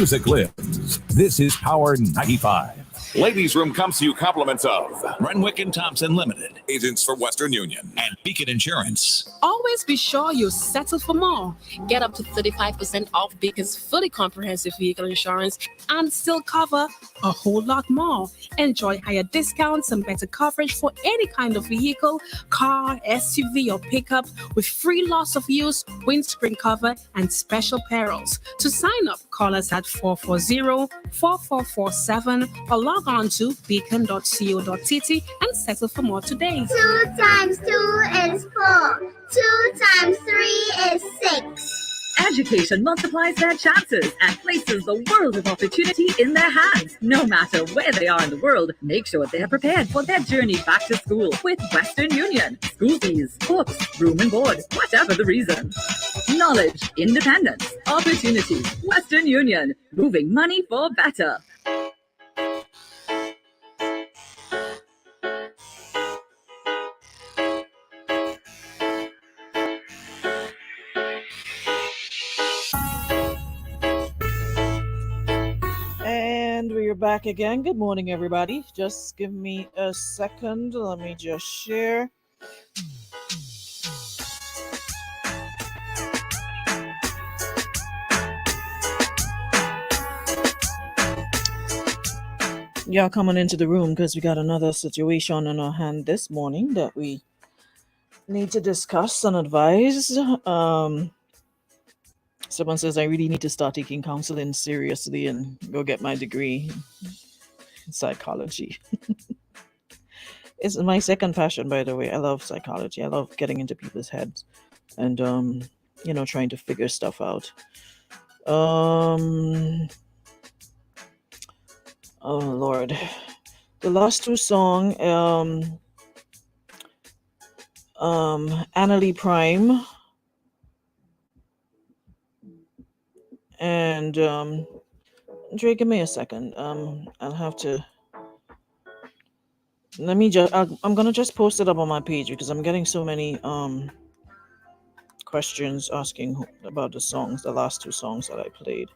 music lives. This is Power 95. Ladies Room comes to you compliments of Renwick and Thompson Limited, agents for Western Union, and Beacon Insurance. Always be sure you settle for more. Get up to 35% off Beacon's fully comprehensive vehicle insurance and still cover a whole lot more. Enjoy higher discounts and better coverage for any kind of vehicle, car, SUV, or pickup with free loss of use, windscreen cover, and special perils. To sign up, call us at 440-4447 or log on to beacon.co.tt and settle for more today. 2 times 2 is 4. 2 times 3 is 6. Education multiplies their chances and places the world of opportunity in their hands. No matter where they are in the world, make sure they are prepared for their journey back to school with Western Union. School fees, books, room and board, whatever the reason. Knowledge, independence, opportunity. Western Union, moving money for better. And we're back again. Good morning, everybody. Just give me a second. Let me just share. Y'all coming into the room because we got another situation on our hand this morning that we need to discuss and advise. Someone says I really need to start taking counseling seriously and go get my degree in psychology. It's my second passion, by the way. I love psychology. I love getting into people's heads and trying to figure stuff out. Oh Lord. The last two songs, Annalie Prime and Dre, give me a second. I'll have to. Let me just. I'm gonna just post it up on my page because I'm getting so many questions asking about the songs, the last two songs that I played.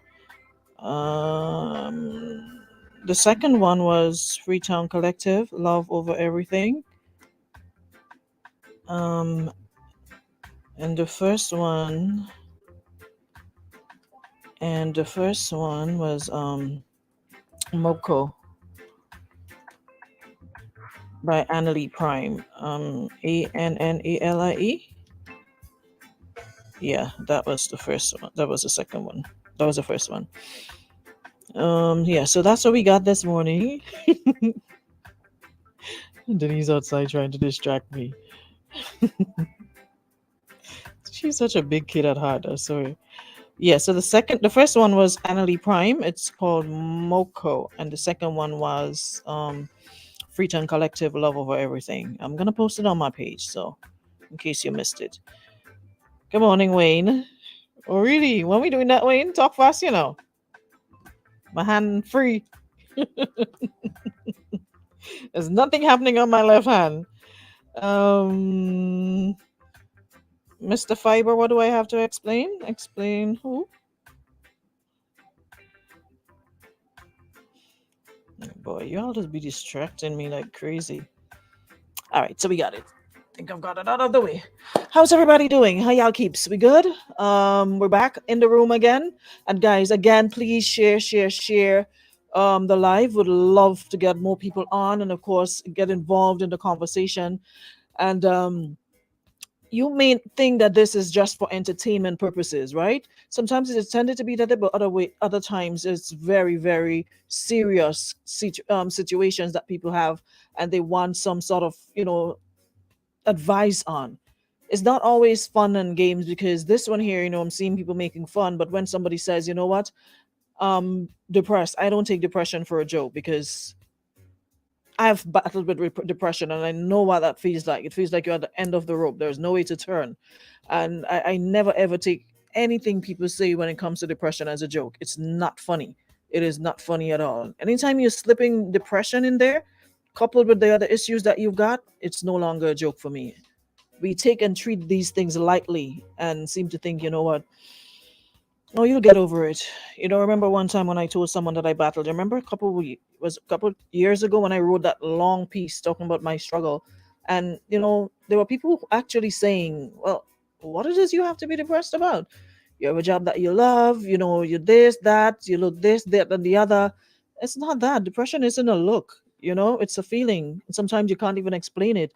The second one was Freetown Collective, Love Over Everything. And the first one was Moko by Annalie Prime. Annalie. Yeah, that was the first one. That was the second one. That was the first one. Yeah, so that's what we got this morning. Denise outside trying to distract me. She's such a big kid at heart. I'm sorry. Yeah, so the first one was Annalie Prime. It's called Moko, and the second one was Freetown Collective, Love Over Everything. I'm gonna post it on my page, so in case you missed it. Good morning, Wayne. Oh, really? When we doing that, Wayne? Talk fast, My hand free. There's nothing happening on my left hand. Mr. Fiber, what do I have to explain? Explain who? Oh boy, y'all just be distracting me like crazy. All right, so we got it. I think I've got it out of the way. How's everybody doing? How y'all keeps? We good? We're back in the room again. And guys, again, please share the live. Would love to get more people on and of course get involved in the conversation. And you may think that this is just for entertainment purposes, right? Sometimes it's tended to be that, but other times it's very, very serious situations that people have, and they want some sort of, advice on. It's not always fun and games, because this one here, I'm seeing people making fun, but when somebody says, you know what, depressed, I don't take depression for a joke, because I've battled with depression and I know what that feels like. It feels like you're at the end of the rope. There's no way to turn. And I never ever take anything people say when it comes to depression as a joke. It's not funny. It is not funny at all. Anytime you're slipping depression in there, coupled with the other issues that you've got, it's no longer a joke for me. We take and treat these things lightly and seem to think, you know what, Oh, you'll get over it. You know, remember one time when I told someone that I battled? Remember was a couple years ago when I wrote that long piece talking about my struggle, and you know there were people who actually saying, "Well, what it is you have to be depressed about? You have a job that you love. You know, you this that you look this that and the other." It's not that depression isn't a look. You know, it's a feeling. And sometimes you can't even explain it.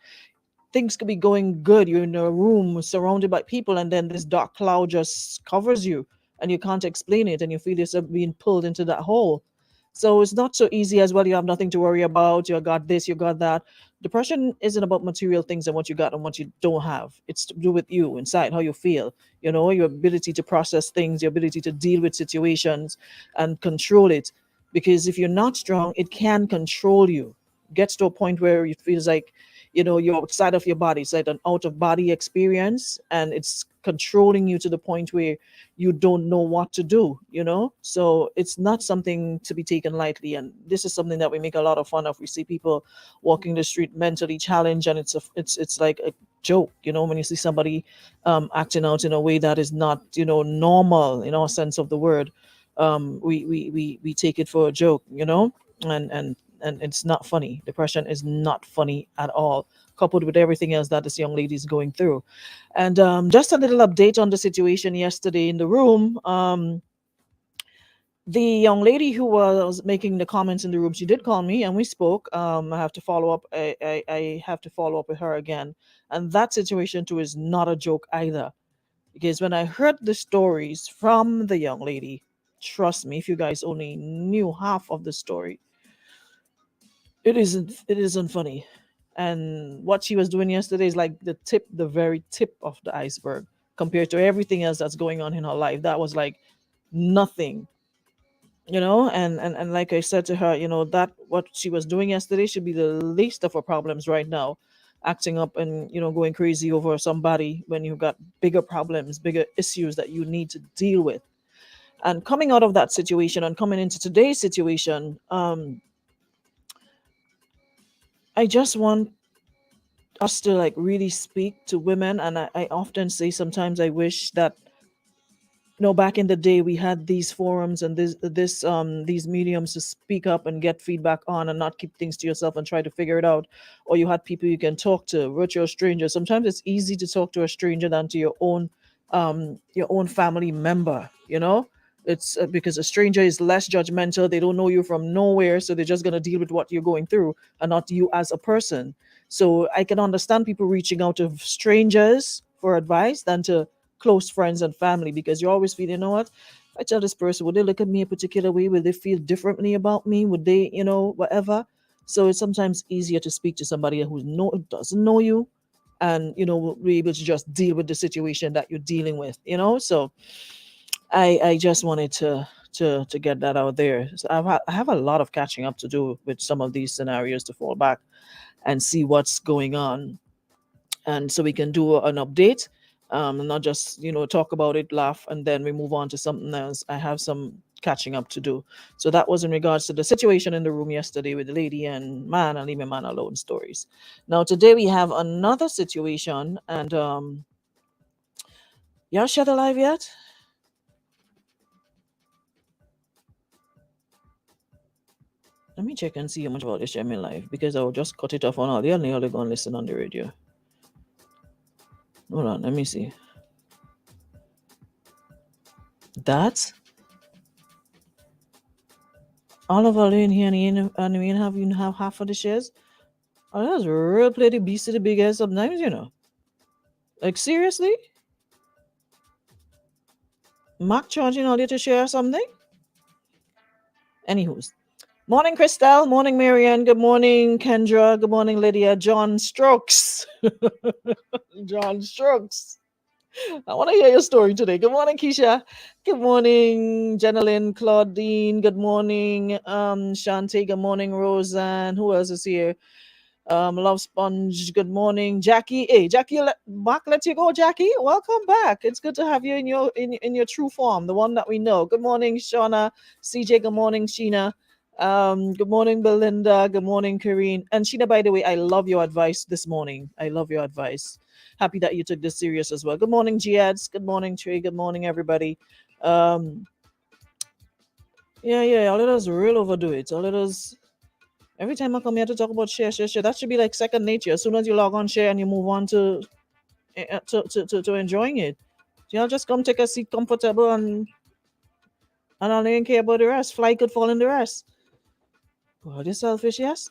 Things could be going good. You're in a room surrounded by people, and then this dark cloud just covers you, and you can't explain it, and you feel yourself being pulled into that hole. So it's not so easy as well. You have nothing to worry about. You got this, you got that. Depression isn't about material things and what you got and what you don't have. It's to do with you inside, how you feel. You know, your ability to process things, your ability to deal with situations and control it. Because if you're not strong, it can control you. Gets to a point where it feels like, you know, you're outside of your body. It's like an out of body experience, and it's controlling you to the point where you don't know what to do, you know. So it's not something to be taken lightly, and this is something that we make a lot of fun of. We see people walking the street mentally challenged, and it's like a joke, you know, when you see somebody acting out in a way that is not, you know, normal in our sense of the word. We take it for a joke, you know, and it's not funny. Depression is not funny at all, coupled with everything else that this young lady is going through. And just a little update on the situation yesterday in the room. The young lady who was making the comments in the room, she did call me and we spoke. I have to follow up. I have to follow up with her again. And that situation too is not a joke either. Because when I heard the stories from the young lady, trust me, if you guys only knew half of the story, it isn't funny. And what she was doing yesterday is like the very tip of the iceberg compared to everything else that's going on in her life. That was like nothing, you know. And like I said to her, you know, that what she was doing yesterday should be the least of her problems right now. Acting up and, you know, going crazy over somebody when you've got bigger problems, bigger issues that you need to deal with. And coming out of that situation and coming into today's situation, I just want us to like really speak to women. And I often say sometimes I wish that, you know, back in the day we had these forums and these mediums to speak up and get feedback on, and not keep things to yourself and try to figure it out. Or you had people you can talk to, virtual strangers. Sometimes it's easy to talk to a stranger than to your own family member, you know. It's because a stranger is less judgmental. They don't know you from nowhere, so they're just going to deal with what you're going through and not you as a person. So I can understand people reaching out to strangers for advice than to close friends and family, because you always feel, you know what, if I tell this person, would they look at me a particular way? Would they feel differently about me? Would they, you know, whatever? So it's sometimes easier to speak to somebody who doesn't know you, and you know, will be able to just deal with the situation that you're dealing with, you know. So I just wanted to get that out there. So I have a lot of catching up to do with some of these scenarios to fall back and see what's going on, and so we can do an update, and not just, you know, talk about it, laugh, and then we move on to something else. I have some catching up to do. So that was in regards to the situation in the room yesterday with the lady and man and leave my man alone stories. Now today we have another situation, and y'all shut alive yet? Let me check and see how much about this Gemini live, because I'll just cut it off on all the only going to listen on the radio. Hold on, let me see. That's Oliver in here, and we have half of the shares. Oh, that's real play the beast of the big ass sometimes, you know. Like seriously? Mark charging all you to share something? Anywho's. Morning, Christelle. Morning, Marianne. Good morning, Kendra. Good morning, Lydia. John Strokes. John Strokes. I want to hear your story today. Good morning, Keisha. Good morning, Jenilyn, Claudine. Good morning, Shantae. Good morning, Roseanne. Who else is here? Love Sponge. Good morning, Jackie. Hey, Jackie, Mark, let you go, Jackie. Welcome back. It's good to have you in your true form, the one that we know. Good morning, Shauna. CJ. Good morning, Sheena. Good morning, Belinda. Good morning, Karine. And Sheena, by the way, I love your advice this morning. I love your advice. Happy that you took this serious as well. Good morning, Giads. Good morning, Trey. Good morning, everybody. Um, yeah, all of us real overdo it. All of us. Every time I come here to talk about share, that should be like second nature. As soon as you log on share and you move on to enjoying it, y'all just come take a seat comfortable and I don't even care about the rest. Fly could fall in the rest. God, you're selfish, yes?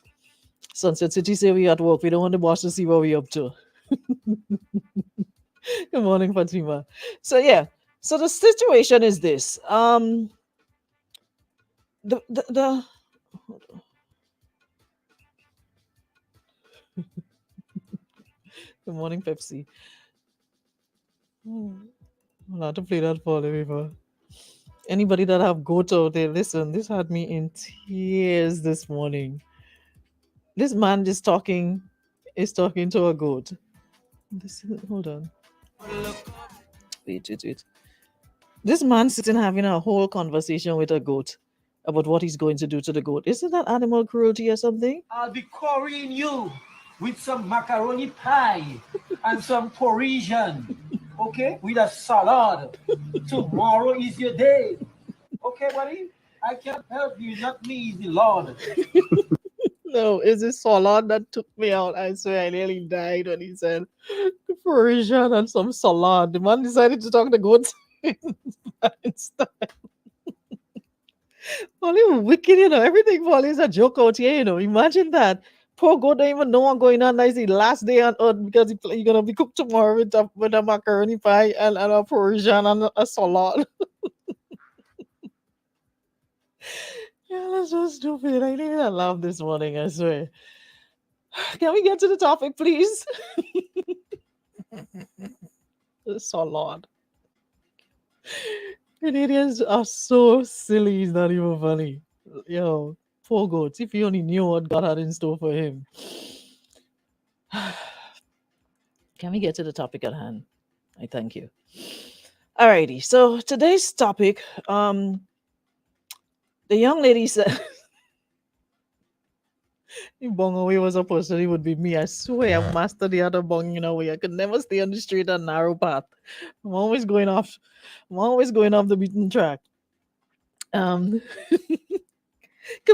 Sunset City say we at work. We don't want the boss to see what we up to. Good morning, Fatima. So yeah. So the situation is this. The hold on. Good morning, Pepsi. I'll have to play that for before. Anybody that have goat out there, listen, this had me in tears this morning. This man is talking to a goat. Hold on. Wait. This man sitting having a whole conversation with a goat about what he's going to do to the goat. Isn't that animal cruelty or something? I'll be currying you with some macaroni pie and some Parisian, okay, with a salad. Tomorrow is your day. Okay, buddy? I can't help you, not me, the Lord. No, it's this salad that took me out. I swear I nearly died when he said Parisian and some salad. The man decided to talk the goats style. Polly wicked, everything Polly is a joke out here, Imagine that. Poor goat don't even know what's going on. That's the last day on earth because you're gonna be cooked tomorrow with a macaroni pie and a Parisian and a salad. Yeah, that's so stupid. I didn't even laugh this morning, I swear. Can we get to the topic, please? The salad. Canadians are so silly, it's not even funny. Yo, poor goats. If he only knew what God had in store for him. Can we get to the topic at hand? I thank you. Alrighty, so today's topic, the young lady said, if bong away was a person, it would be me. I swear I mastered the other bong in a way. I could never stay on the straight and narrow path. I'm always going off the beaten track. Good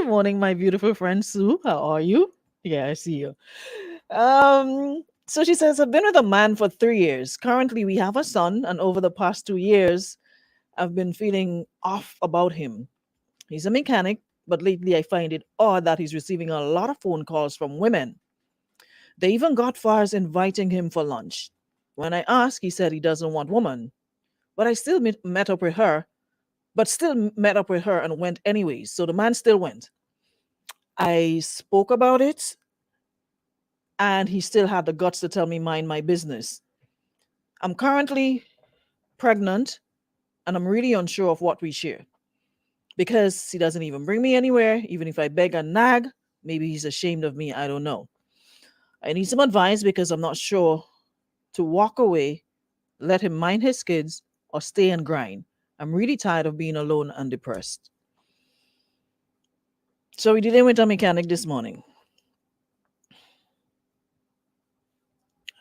morning, my beautiful friend Sue. How are you? Yeah, I see you. So she says, I've been with a man for 3 years. Currently, we have a son, and over the past 2 years, I've been feeling off about him. He's a mechanic, but lately I find it odd that he's receiving a lot of phone calls from women. They even got far as inviting him for lunch. When I asked, he said he doesn't want women. But I still met up with her and went anyways. So the man still went. I spoke about it, and he still had the guts to tell me mind my business. I'm currently pregnant, and I'm really unsure of what we share. Because he doesn't even bring me anywhere, even if I beg and nag. Maybe he's ashamed of me, I don't know. I need some advice because I'm not sure to walk away, let him mind his kids, or stay and grind. I'm really tired of being alone and depressed. So we didn't with a mechanic this morning.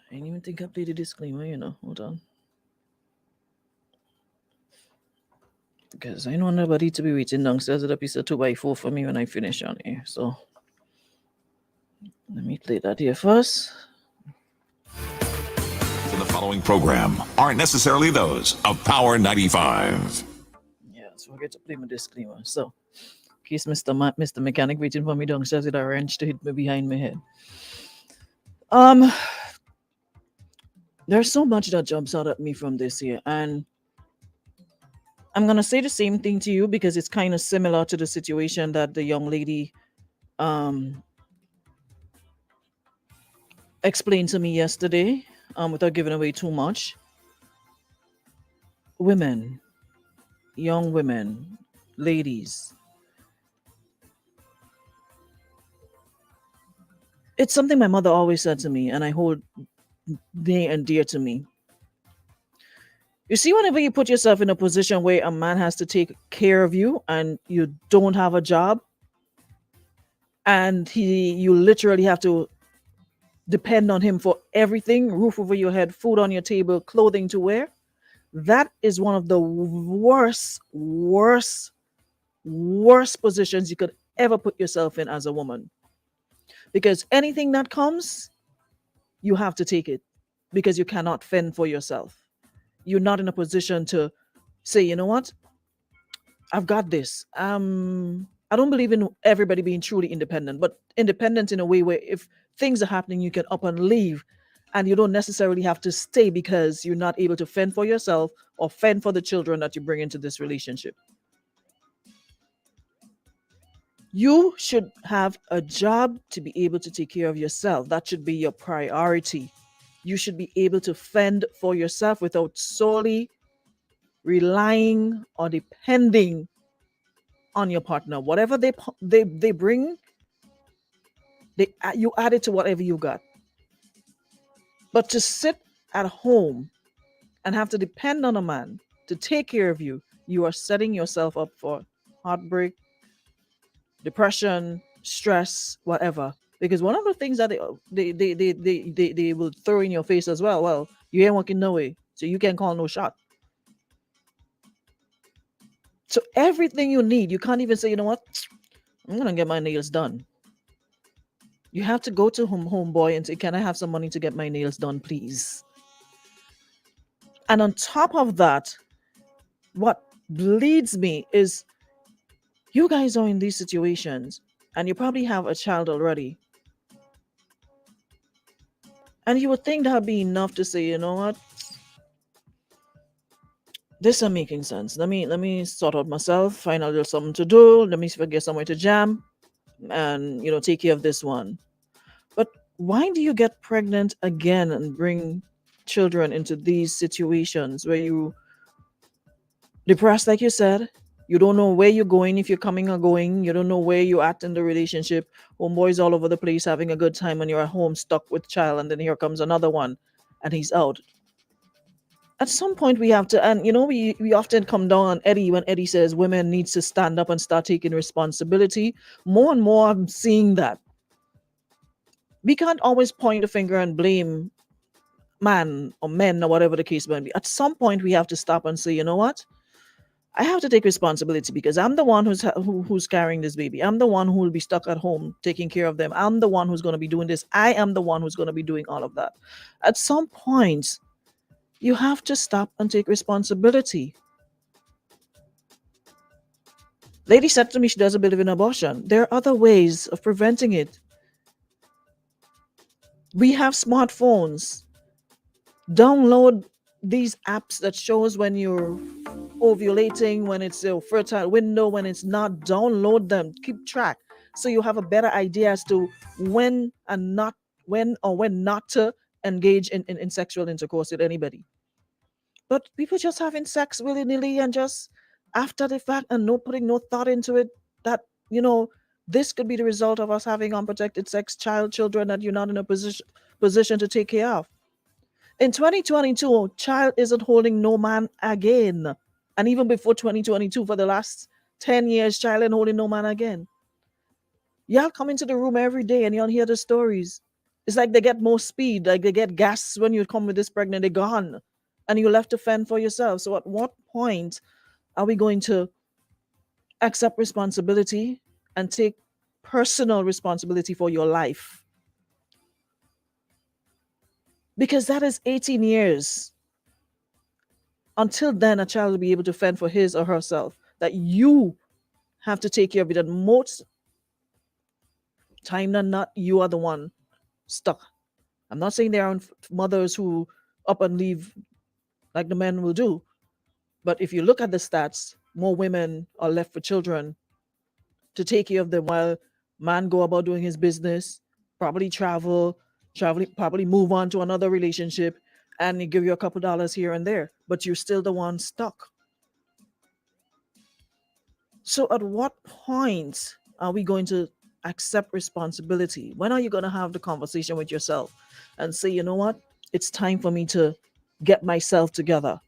I didn't even think I played the disclaimer, Hold on. Because I know nobody to be waiting downstairs with a piece of 2x4 for me when I finish on here. So let me play that here first. The following program aren't necessarily those of Power 95. Yeah, so I get to play my disclaimer. So in case Mr. Mechanic waiting for me downstairs with a wrench to hit me behind my head. There's so much that jumps out at me from this here, and I'm going to say the same thing to you because it's kind of similar to the situation that the young lady explained to me yesterday without giving away too much. Women, young women, ladies. It's something my mother always said to me, and I hold near and dear to me. You see, whenever you put yourself in a position where a man has to take care of you and you don't have a job, and you literally have to depend on him for everything, roof over your head, food on your table, clothing to wear, That is one of the worst positions you could ever put yourself in as a woman. Because anything that comes, you have to take it because you cannot fend for yourself. You're not in a position to say, you know what, I've got this. I don't believe in everybody being truly independent, but independent in a way where if things are happening, you can up and leave, and you don't necessarily have to stay because you're not able to fend for yourself or fend for the children that you bring into this relationship. You should have a job to be able to take care of yourself. That should be your priority. You should be able to fend for yourself without solely relying or depending on your partner. Whatever they bring, you add it to whatever you got. But to sit at home and have to depend on a man to take care of you, you are setting yourself up for heartbreak, depression, stress, whatever. Because one of the things that they will throw in your face as well, you ain't working no way, so you can't call no shot. So everything you need, you can't even say, you know what, I'm gonna get my nails done. You have to go to homeboy and say, can I have some money to get my nails done, please? And on top of that, what bleeds me is you guys are in these situations and you probably have a child already. And you would think that would be enough to say, you know what, this is making sense. Let me sort out myself, find a little something to do. Let me get somewhere to jam and, take care of this one. But why do you get pregnant again and bring children into these situations where you depressed, like you said? You don't know where you're going, if you're coming or going. You don't know where you're at in the relationship. Homeboys all over the place having a good time and you're at home stuck with child, and then here comes another one and he's out. At some point we have to, and we often come down on Eddie when Eddie says women needs to stand up and start taking responsibility. More and more I'm seeing that. We can't always point a finger and blame man or men or whatever the case may be. At some point we have to stop and say, you know what? I have to take responsibility because I'm the one who's carrying this baby. I'm the one who will be stuck at home taking care of them. I'm the one who's going to be doing this. I am the one who's going to be doing all of that. At some point, you have to stop and take responsibility. Lady said to me she doesn't believe in abortion. There are other ways of preventing it. We have smartphones. Download these apps that shows when you're ovulating, when it's a fertile window, when it's not. Download them. Keep track so you have a better idea as to when not to engage in sexual intercourse with anybody. But people just having sex willy-nilly and just after the fact and putting no thought into it, that this could be the result of us having unprotected sex, children that you're not in a position to take care of. In 2022, child isn't holding no man again. And even before 2022, for the last 10 years, child ain't holding no man again. Y'all come into the room every day and y'all hear the stories. It's like they get more speed, like they get gas when you come with this pregnant, they're gone. And you're left to fend for yourself. So at what point are we going to accept responsibility and take personal responsibility for your life? Because that is 18 years. Until then, a child will be able to fend for his or herself. That you have to take care of it. And most time than not, you are the one stuck. I'm not saying there aren't mothers who up and leave like the men will do. But if you look at the stats, more women are left for children to take care of them while man go about doing his business, probably probably move on to another relationship, and they give you a couple dollars here and there, but you're still the one stuck. So at what point are we going to accept responsibility? When are you going to have the conversation with yourself and say, you know what, it's time for me to get myself together?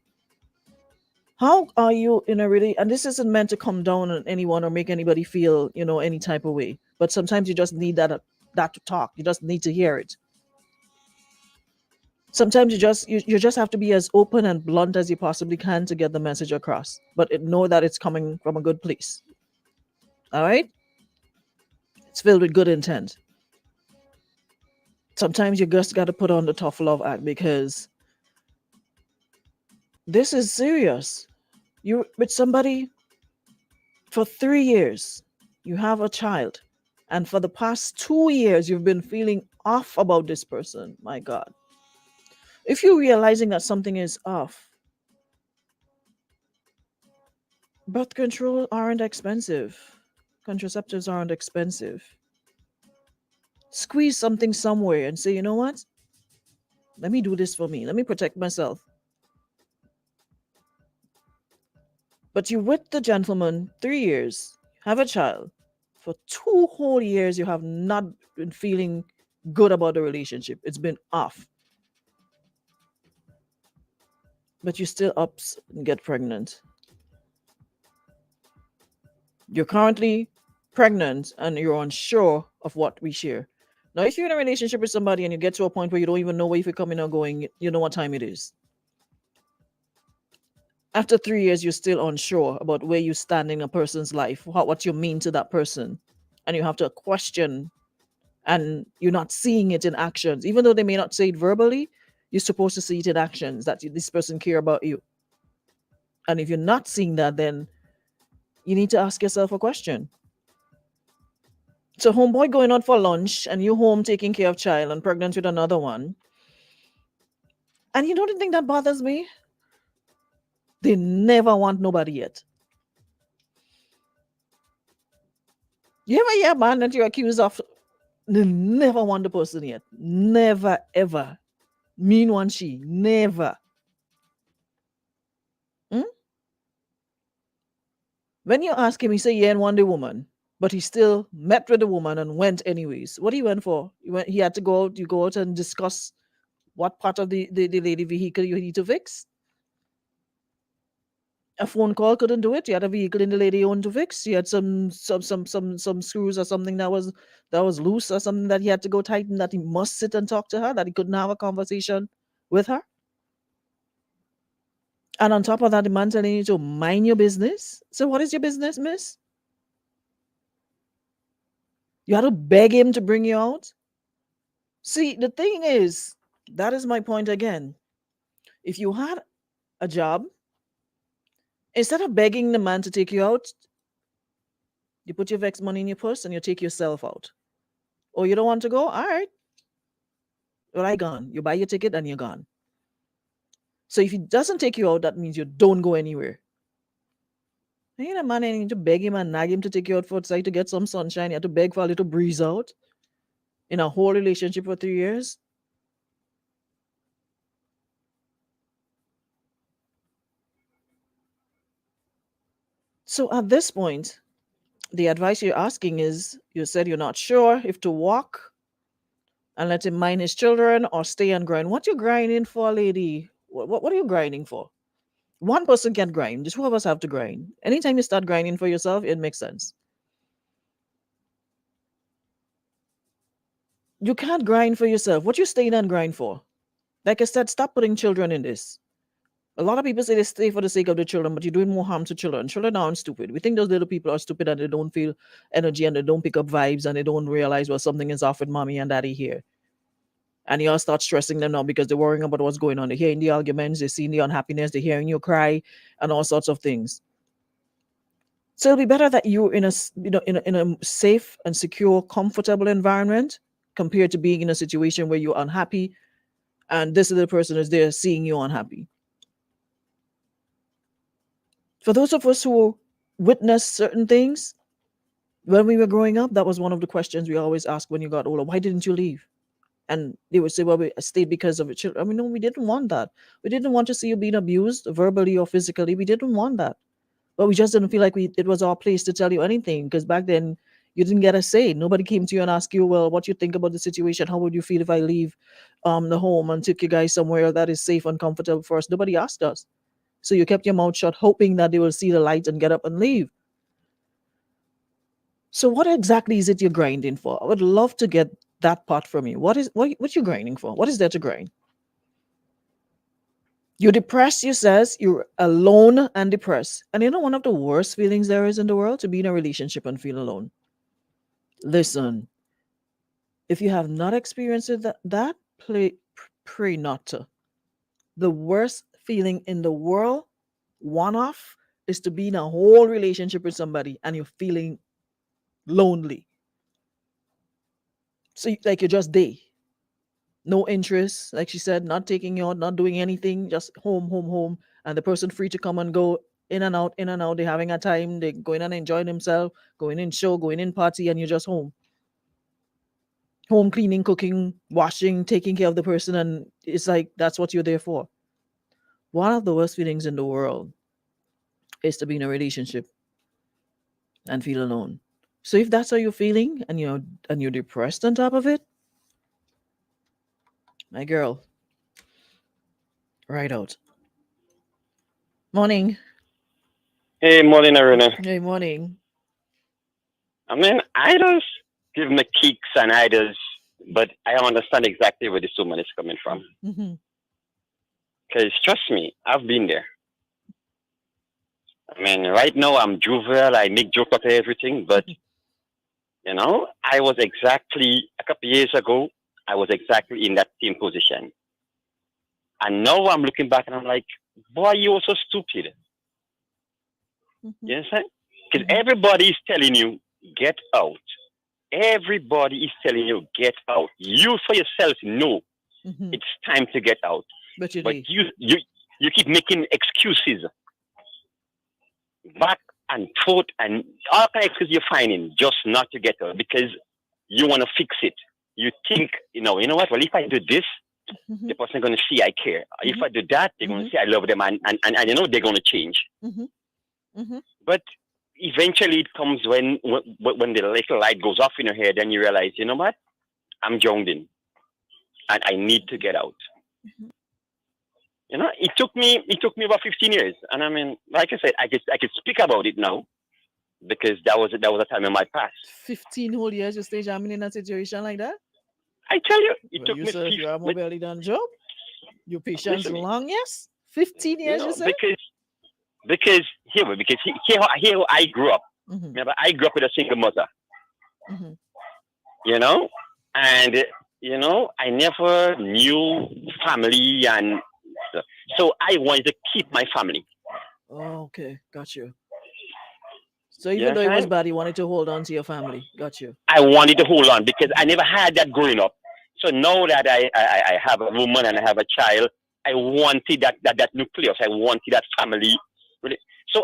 How are you in a really, and this isn't meant to come down on anyone or make anybody feel, any type of way, but sometimes you just need that to talk. You just need to hear it. Sometimes you just have to be as open and blunt as you possibly can to get the message across, but know that it's coming from a good place. All right, it's filled with good intent. Sometimes you just got to put on the tough love act, because this is serious. You're with somebody for 3 years, you have a child, and for the past 2 years you've been feeling off about this person. My God, if you're realizing that something is off, birth control aren't expensive, contraceptives aren't expensive. Squeeze something somewhere and say, you know what, let me do this for me, let me protect myself. But you with the gentleman 3 years, have a child. For 2 whole years, you have not been feeling good about the relationship. It's been off. But you still ups and get pregnant. You're currently pregnant and you're unsure of what we share. Now, if you're in a relationship with somebody and you get to a point where you don't even know where you're coming or going, you know what time it is. After 3 years, you're still unsure about where you stand in a person's life, what you mean to that person. And you have to question, and you're not seeing it in actions. Even though they may not say it verbally, you're supposed to see it in actions, that this person care about you. And if you're not seeing that, then you need to ask yourself a question. So homeboy going out for lunch and you home taking care of child and pregnant with another one. And you don't think that bothers me? They never want nobody yet. You ever hear a man that you're accused of? They never want the person yet. Never, ever. Mean one she. Never. When you ask him, he say, yeah, and want the woman. But he still met with the woman and went anyways. What he went for? He had to go out. You go out and discuss what part of the lady vehicle you need to fix. A phone call couldn't do it. You had a vehicle in the lady owned to fix. You had some screws or something that was loose or something that he had to go tighten, that he must sit and talk to her, that he couldn't have a conversation with her. And on top of that, the man telling you to mind your business. So what is your business, miss? You had to beg him to bring you out. See, the thing is, that is my point again. If you had a job, instead of begging the man to take you out, you put your vex money in your purse and you take yourself out. Oh, you don't want to go? All right. Well, I gone. You buy your ticket and you're gone. So if he doesn't take you out, that means you don't go anywhere. You know, man, you need to beg him and nag him to take you out for outside to get some sunshine. You have to beg for a little breeze out in a whole relationship for 3 years. So at this point, the advice you're asking is, you said you're not sure if to walk and let him mind his children or stay and grind. What you grinding for, lady? What are you grinding for? One person can grind. The two of us have to grind. Anytime you start grinding for yourself, it makes sense. You can't grind for yourself. What you staying and grind for? Like I said, stop putting children in this. A lot of people say they stay for the sake of the children, but you're doing more harm to children. Children aren't stupid. We think those little people are stupid and they don't feel energy and they don't pick up vibes and they don't realize, well, something is off with mommy and daddy here. And you all start stressing them now because they're worrying about what's going on. They're hearing the arguments, they're seeing the unhappiness, they're hearing you cry and all sorts of things. So it'll be better that you're in a safe and secure, comfortable environment compared to being in a situation where you're unhappy and this little person is there seeing you unhappy. For those of us who witnessed certain things when we were growing up, that was one of the questions we always asked when you got older. Why didn't you leave? And they would say, well, we stayed because of the children. I mean, no, we didn't want that. We didn't want to see you being abused verbally or physically. We didn't want that. But we just didn't feel like it was our place to tell you anything, because back then you didn't get a say. Nobody came to you and asked you, well, what you think about the situation? How would you feel if I leave the home and took you guys somewhere that is safe and comfortable for us? Nobody asked us. So you kept your mouth shut, hoping that they will see the light and get up and leave. So what exactly is it you're grinding for? I would love to get that part from you. What you grinding for? What is there to grind? You're depressed, you says, you're alone and depressed. And you know one of the worst feelings there is in the world? To be in a relationship and feel alone. Listen, if you have not experienced it, pray not to. The worst feeling in the world, one off, is to be in a whole relationship with somebody and you're feeling lonely. So like you're just there. No interest, like she said, not taking you out, not doing anything, just home, home, home. And the person free to come and go in and out, in and out. They're having a time, they're going and enjoying themselves, going in show, going in party, and you're just home. Home cleaning, cooking, washing, taking care of the person, and it's like that's what you're there for. One of the worst feelings in the world is to be in a relationship and feel alone. So if that's how you're feeling and you're depressed on top of it, my girl, right out. Morning. Hey, morning, Aruna. Hey, morning. I mean, idols give me kicks and idols, but I understand exactly where this woman is coming from. Mm-hmm. Because trust me, I've been there. I mean, right now I'm jovial, I make jokes about everything, but I was exactly a couple years ago, I was exactly in that same position. And now I'm looking back and I'm like, boy, you were so stupid. Mm-hmm. You understand? Because everybody is telling you, get out. Everybody is telling you, get out. You for yourself know it's time to get out. But you keep making excuses. Back and forth and all kind of excuses you're finding just not to get out because you want to fix it. You think, you know what? Well, if I do this, the person going to see I care. If I do that, they're going to see I love them and they're going to change. But eventually it comes when the little light goes off in your head and you realize, you know what? I'm drowned in and I need to get out. It took me about 15 years. And I mean, like I said, I could speak about it now because that was a time in my past. 15 whole years you stay jamming in a situation like that? I tell you, it Well, took you me. said you have more barely done job. Your patience long, yes? 15 years, you said? Because here I grew up. Remember, I grew up with a single mother. And I never knew family, and so I wanted to keep my family. Oh, okay, got you. So even though it was bad, you wanted to hold on to your family. Got you. I wanted to hold on because I never had that growing up. So now that I have a woman and I have a child, I wanted that nucleus. I wanted that family. So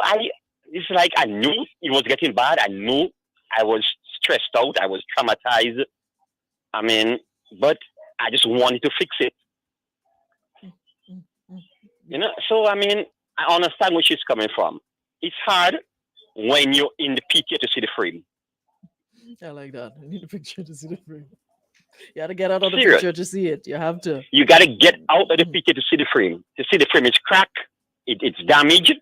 it's like I knew it was getting bad. I knew I was stressed out. I was traumatized. I mean, but I just wanted to fix it. So I mean, I understand where she's coming from. It's hard when you're in the picture to see the frame. I like that. I need a picture to see the frame. You got to get out of the picture to see it. You have to. You got to get out of the picture to see the frame. To see the frame is cracked. It's damaged.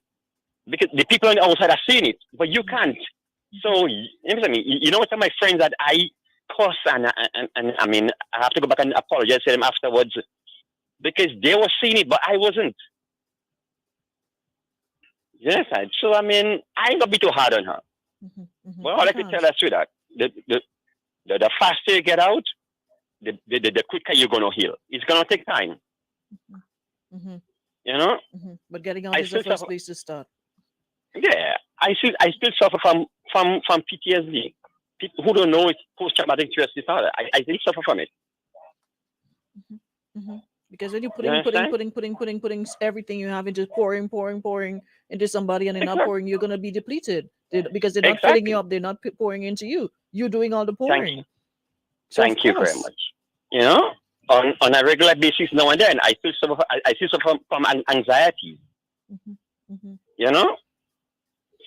Because the people on the outside are seeing it, but you can't. So, some of my friends that I cuss and I mean, I have to go back and apologize to them afterwards because they were seeing it, but I wasn't. Yes, so I mean, I ain't gonna be too hard on her. But all I can tell her is that the faster you get out, the quicker you're gonna heal. It's gonna take time. But getting out is the first place to start. Yeah, I still suffer from PTSD. People who don't know it's post-traumatic stress disorder. I still suffer from it. Because when you're putting everything you have into pouring into somebody and they're not pouring, you're gonna be depleted. Because they're not filling you up, they're not pouring into you. You're doing all the pouring. Thank you very much. On a regular basis now and then, I still suffer from anxiety.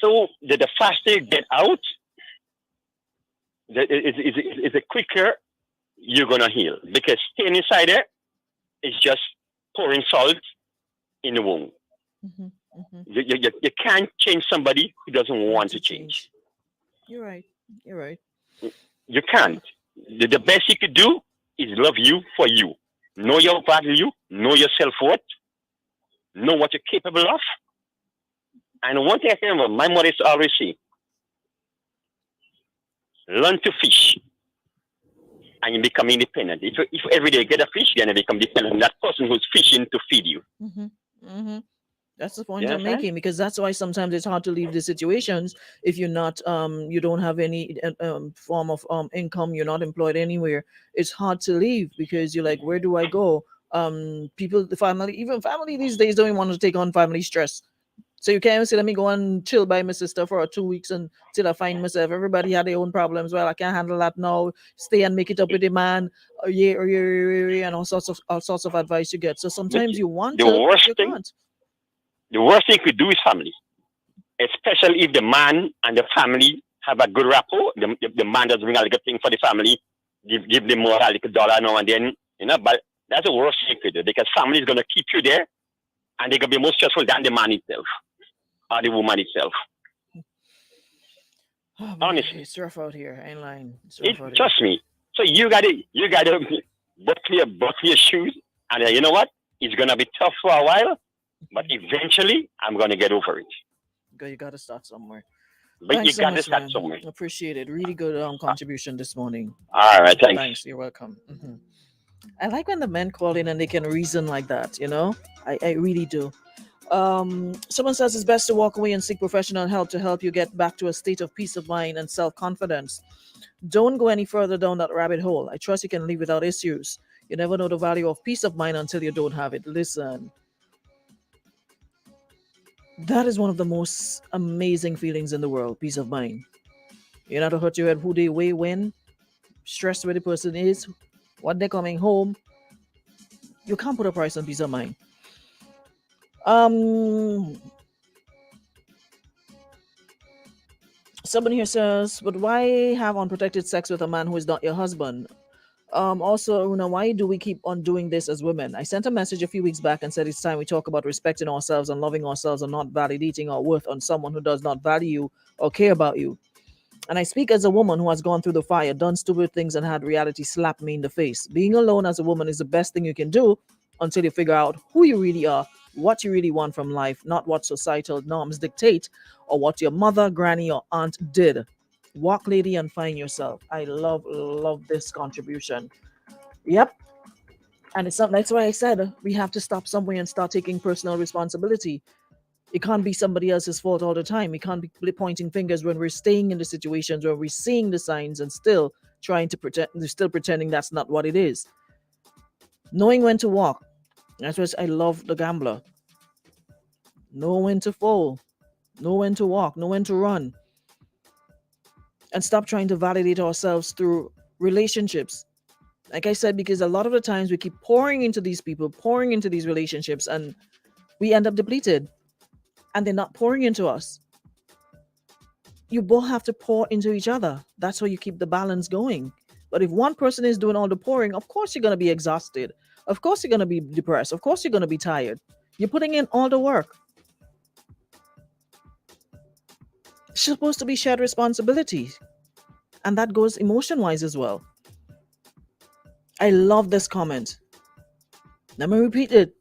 So the faster you get out, is the quicker you're gonna heal. Because staying inside there is just pouring salt in the wound. You can't change somebody who doesn't want to change. You're right. You can't. The best you could do is love you for you. Know your value, know your self-worth, know what you're capable of. And one thing I can remember, my mother used to always say, learn to fish and you become independent. If every day you get a fish, then you become dependent on that person who's fishing to feed you. That's the point You I'm understand? making, because that's why sometimes it's hard to leave the situations if you're not you don't have any form of income, you're not employed anywhere. It's hard to leave because you're like, where do I go? People, the family, even family these days don't even want to take on family stress. So you can't even say, let me go and chill by my sister for 2 weeks until I find myself. Everybody had their own problems. Well, I can't handle that now. Stay and make it up with the man, and all sorts of advice you get. So sometimes you want The to, but worst you thing, can't. the worst thing you could do is family, especially if the man and the family have a good rapport. The man does bring a little thing for the family, give them more a little dollar now and then, but that's the worst thing you could do, because family is going to keep you there and they're going to be more stressful than the man itself or the woman itself. Oh, boy, Honestly. it's rough out here. I ain't lying. It's rough out here. Trust me. So you got to buckle your shoes, and you know what? It's going to be tough for a while, but eventually I'm going to get over it. You got to start somewhere. But Thanks you so got to much, start man. somewhere. Appreciate it. Really good contribution this morning. All right, thanks. Thanks. You're welcome. I like when the men call in and they can reason like that. I really do. Someone says it's best to walk away and seek professional help to help you get back to a state of peace of mind and self-confidence. Don't go any further down that rabbit hole. I trust you can live without issues. You never know the value of peace of mind until you don't have it. Listen, that is one of the most amazing feelings in the world, peace of mind. You're not to hurt your head who they weigh when, stress where the person is, what they're coming home. You can't put a price on peace of mind. Someone here says, but why have unprotected sex with a man who is not your husband? Also, Aruna, why do we keep on doing this as women? I sent a message a few weeks back and said it's time we talk about respecting ourselves and loving ourselves and not validating our worth on someone who does not value you or care about you. And I speak as a woman who has gone through the fire, done stupid things, and had reality slap me in the face. Being alone as a woman is the best thing you can do until you figure out who you really are, what you really want from life, not what societal norms dictate or what your mother, granny, or aunt did. Walk, lady, and find yourself. I love this contribution. Yep. And it's something, that's why I said we have to stop somewhere and start taking personal responsibility. It can't be somebody else's fault all the time. We can't be pointing fingers when we're staying in the situations where we're seeing the signs and still trying to pretending that's not what it is. Knowing when to walk. That's what I love the gambler. Know when to fall. Know when to walk. Know when to run. And stop trying to validate ourselves through relationships. Like I said, because a lot of the times we keep pouring into these people, pouring into these relationships, and we end up depleted. And they're not pouring into us. You both have to pour into each other. That's how you keep the balance going. But if one person is doing all the pouring, of course you're going to be exhausted. Of course you're going to be depressed. Of course you're going to be tired. You're putting in all the work. It's supposed to be shared responsibility. And that goes emotion-wise as well. I love this comment. Let me repeat it.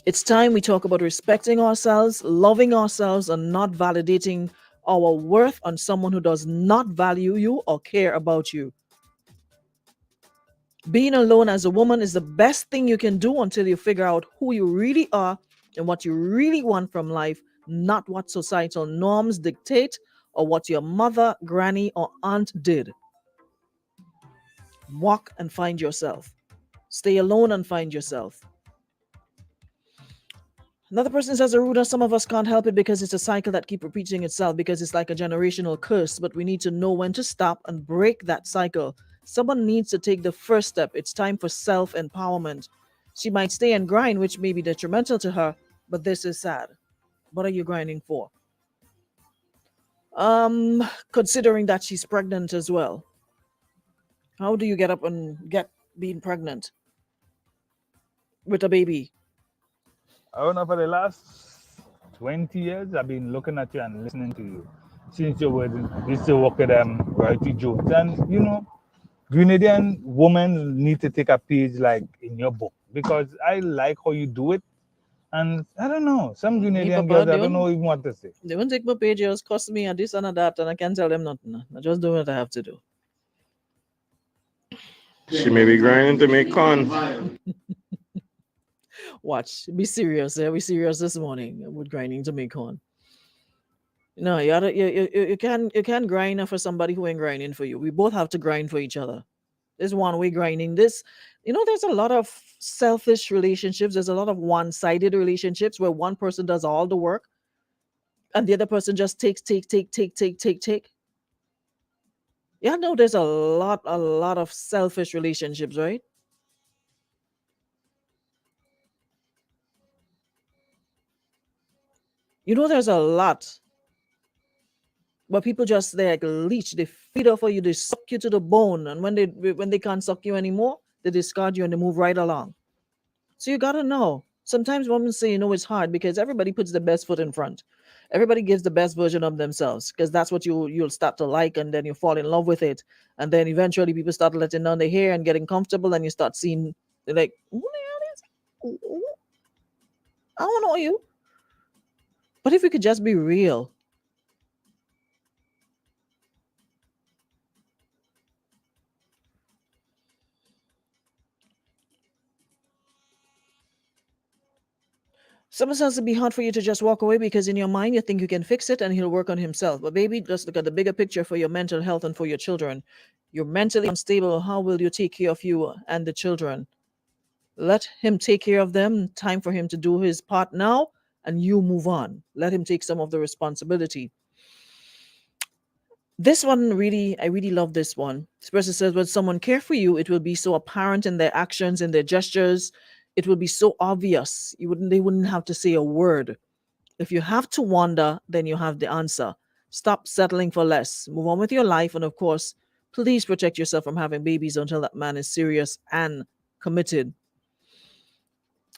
It's time we talk about respecting ourselves, loving ourselves, and not validating our worth on someone who does not value you or care about you. Being alone as a woman is the best thing you can do until you figure out who you really are and what you really want from life, not what societal norms dictate or what your mother, granny, or aunt did. Walk and find yourself. Stay alone and find yourself. Another person says, Aruna, some of us can't help it because it's a cycle that keeps repeating itself because it's like a generational curse, but we need to know when to stop and break that cycle. Someone needs to take the first step. It's time for self-empowerment. She might stay and grind, which may be detrimental to her, but this is sad. What are you grinding for? Considering that she's pregnant as well. How do you get up and get being pregnant with a baby? I don't know, for the last 20 years, I've been looking at you and listening to you since you used to work with Royalty Jones. And, you know, Grenadian women need to take a page like in your book because I like how you do it. And I don't know, some Grenadian Papa, girls, I don't know even what to say. They won't take my page, just cost me and this and that, and I can't tell them nothing. I just do what I have to do. She may be grinding to make corn. Watch, be serious. Be serious this morning with grinding to make corn. No, you can't grind for somebody who ain't grinding for you. We both have to grind for each other. There's one way grinding. There's a lot of selfish relationships. There's a lot of one-sided relationships where one person does all the work and the other person just take. Yeah, no, there's a lot of selfish relationships, right? There's a lot. But people just like leech, they feed off of you, they suck you to the bone, and when they can't suck you anymore, they discard you and they move right along. So you gotta know. Sometimes women say, it's hard because everybody puts the best foot in front. Everybody gives the best version of themselves because that's what you'll start to like, and then you fall in love with it, and then eventually people start letting down their hair and getting comfortable, and you start seeing like, who the hell is he? I don't know you. But if we could just be real. Sometimes it'll be hard for you to just walk away because in your mind you think you can fix it and he'll work on himself. But baby, just look at the bigger picture for your mental health and for your children. You're mentally unstable. How will you take care of you and the children? Let him take care of them. Time for him to do his part now, and you move on. Let him take some of the responsibility. This one I really love this one. This person says, when someone cares for you, it will be so apparent in their actions, in their gestures. It will be so obvious. They wouldn't have to say a word. If you have to wonder, then you have the answer. Stop settling for less. Move on with your life. And of course, please protect yourself from having babies until that man is serious and committed.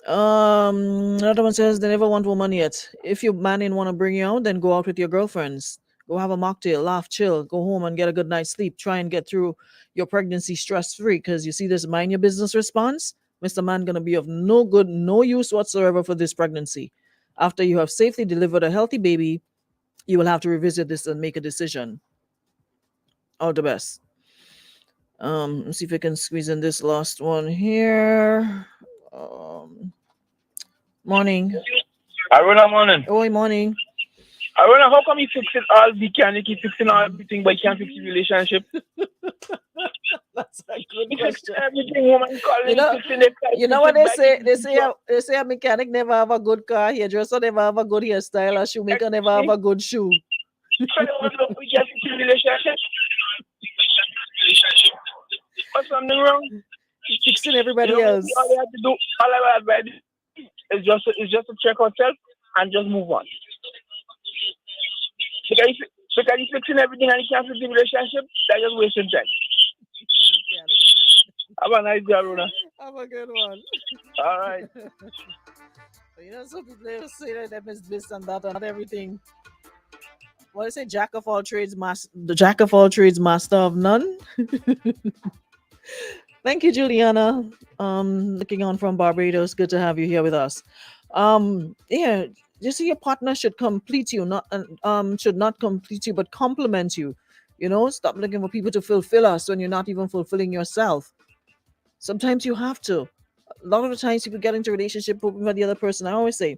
Another one says they never want woman yet. If your man didn't want to bring you out, then go out with your girlfriends. Go have a mocktail, laugh, chill, go home and get a good night's sleep. Try and get through your pregnancy stress-free, because you see this mind your business response? Mr. Man gonna be of no good, no use whatsoever for this pregnancy. After you have safely delivered a healthy baby, you will have to revisit this and make a decision. All the best. Let's see if I can squeeze in this last one here. Morning. Aruna, morning. Oh, morning. Aruna, how come you fixing all the can? You keep fixing all everything, but you can't fix the relationship? That's a good question. Everything, woman calling, you know what they say? They say a mechanic never have a good car. Hairdresser never have a good hairstyle. A shoemaker never have a good shoe. We can't fix the relationship. What's something wrong? Fixing everybody else. All I have to do, all I have to do is just to check ourselves and just move on. Because you're fixing everything and you can't fix the relationship, that's just wasting time. Have a nice day, Aruna. Have a good one. All right. Some people say that them is this and that and everything. What I say, jack of all trades, master of none. Thank you, Juliana. Looking on from Barbados. Good to have you here with us. Yeah, you see, your partner should complete you, should not complete you, but complement you. Stop looking for people to fulfill us when you're not even fulfilling yourself. Sometimes you have to. A lot of the times people get into a relationship hoping for the other person. I always say,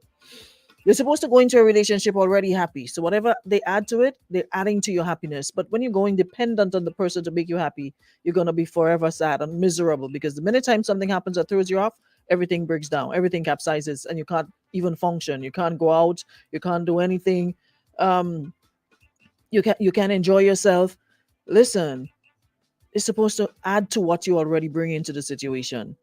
you're supposed to go into a relationship already happy. So whatever they add to it, they're adding to your happiness. But when you're going dependent on the person to make you happy, you're going to be forever sad and miserable, because the minute time something happens that throws you off, everything breaks down, everything capsizes, and you can't even function. You can't go out. You can't do anything. You can't enjoy yourself. Listen, it's supposed to add to what you already bring into the situation.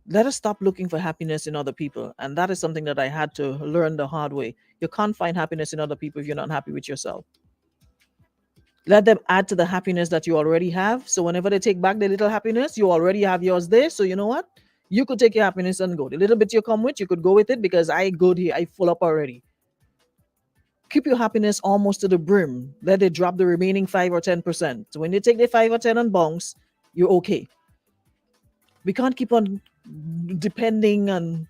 Let us stop looking for happiness in other people. And that is something that I had to learn the hard way. You can't find happiness in other people if you're not happy with yourself. Let them add to the happiness that you already have. So whenever they take back their little happiness, you already have yours there. So you know what? You could take your happiness and go. The little bit you come with, you could go with it, because I good here. I full up already. Keep your happiness almost to the brim. Let it drop the remaining 5 or 10%. So when they take the 5 or 10 and bounce, you're okay. We can't keep on depending on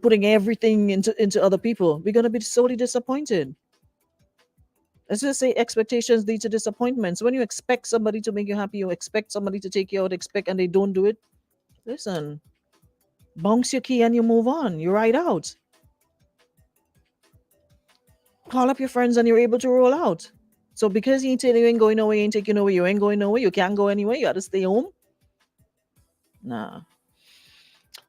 putting everything into other people, we're gonna be sorely disappointed. Let's just say expectations lead to disappointments. When you expect somebody to make you happy, you expect somebody to take you out, and they don't do it, listen, bounce your key and you move on. You ride out. Call up your friends and you're able to roll out. So because you ain't going nowhere, you ain't taking nowhere, you ain't going nowhere, you can't go anywhere, you got to stay home. Nah.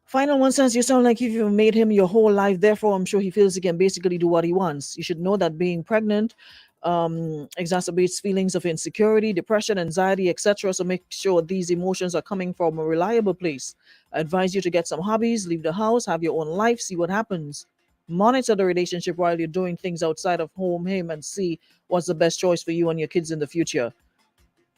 Final one says, you sound like you've made him your whole life, therefore I'm sure he feels he can basically do what he wants. You should know that being pregnant exacerbates feelings of insecurity, depression, anxiety, etc. So make sure these emotions are coming from a reliable place. I advise you to get some hobbies, leave the house, have your own life, see what happens. Monitor the relationship while you're doing things outside of home, and see what's the best choice for you and your kids in the future.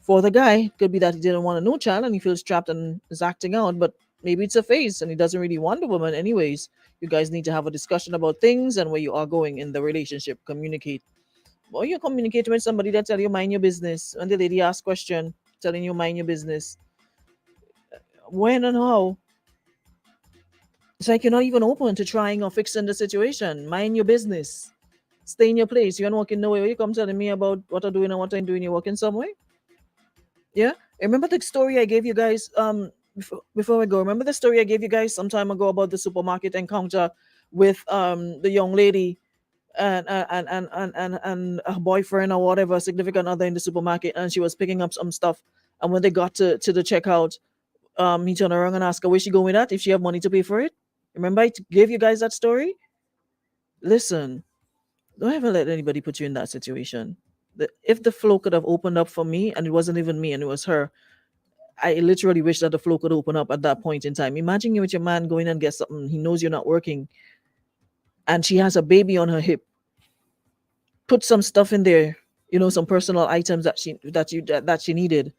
For the guy, it could be that he didn't want a new child and he feels trapped and is acting out, but maybe it's a phase and he doesn't really want a woman anyways. You guys need to have a discussion about things and where you are going in the relationship. Communicate. Or you communicate with somebody that tell you mind your business. When the lady asks question, telling you mind your business. When and how? It's like you're not even open to trying or fixing the situation. Mind your business. Stay in your place. You're not working nowhere. You come telling me about what I'm doing and what I'm doing. You're working somewhere. Yeah. Remember the story I gave you guys before I go? Remember the story I gave you guys some time ago about the supermarket encounter with the young lady and her boyfriend or whatever, significant other in the supermarket, and she was picking up some stuff. And when they got to the checkout, he turned around and asked her where she going with that, if she have money to pay for it. Remember I gave you guys that story? Listen, don't ever let anybody put you in that situation. If the flow could have opened up for me, and it wasn't even me and it was her, I literally wish that the flow could open up at that point in time. Imagine you with your man going and get something, he knows you're not working, and she has a baby on her hip. Put some stuff in there, some personal items that she needed,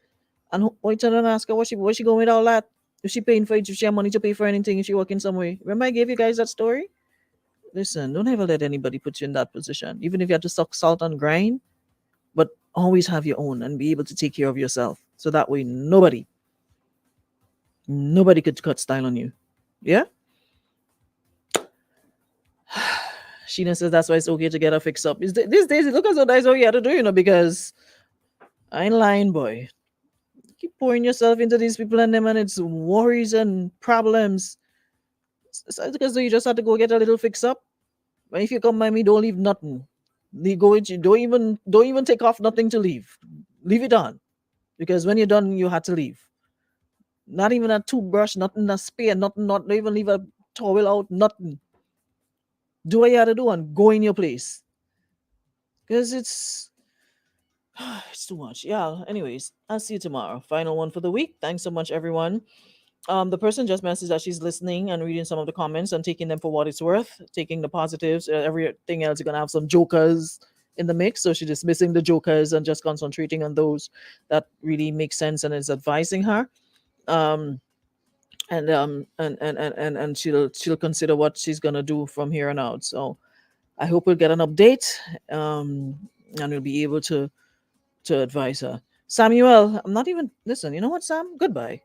and wait till and ask her what she going with all that. If she paying for it, if she have money to pay for anything, if she working somewhere. Remember I gave you guys that story? Listen, don't ever let anybody put you in that position, even if you have to suck salt and grind, but always have your own and be able to take care of yourself. So that way nobody could cut style on you. Yeah? Sheena says that's why it's okay to get a fix up. These days it looks as though that's all you have to do, because I ain't lying, boy. You keep pouring yourself into these people and them, and it's worries and problems. It's because you just have to go get a little fix up. But if you come by me, don't leave nothing. Don't even take off nothing to leave. Leave it on. Because when you're done, you had to leave. Not even a toothbrush, nothing, a spear, nothing, not even leave a towel out, nothing. Do what you had to do and go in your place. Because it's too much. Yeah, anyways, I'll see you tomorrow. Final one for the week. Thanks so much, everyone. The person just messaged that she's listening and reading some of the comments and taking them for what it's worth, taking the positives. Everything else, you're going to have some jokers in the mix. So she's dismissing the jokers and just concentrating on those that really make sense and is advising her. And she'll consider what she's gonna do from here on out. So I hope we'll get an update, and we'll be able to advise her. Samuel, I'm not even listen. You know what, Sam? Goodbye.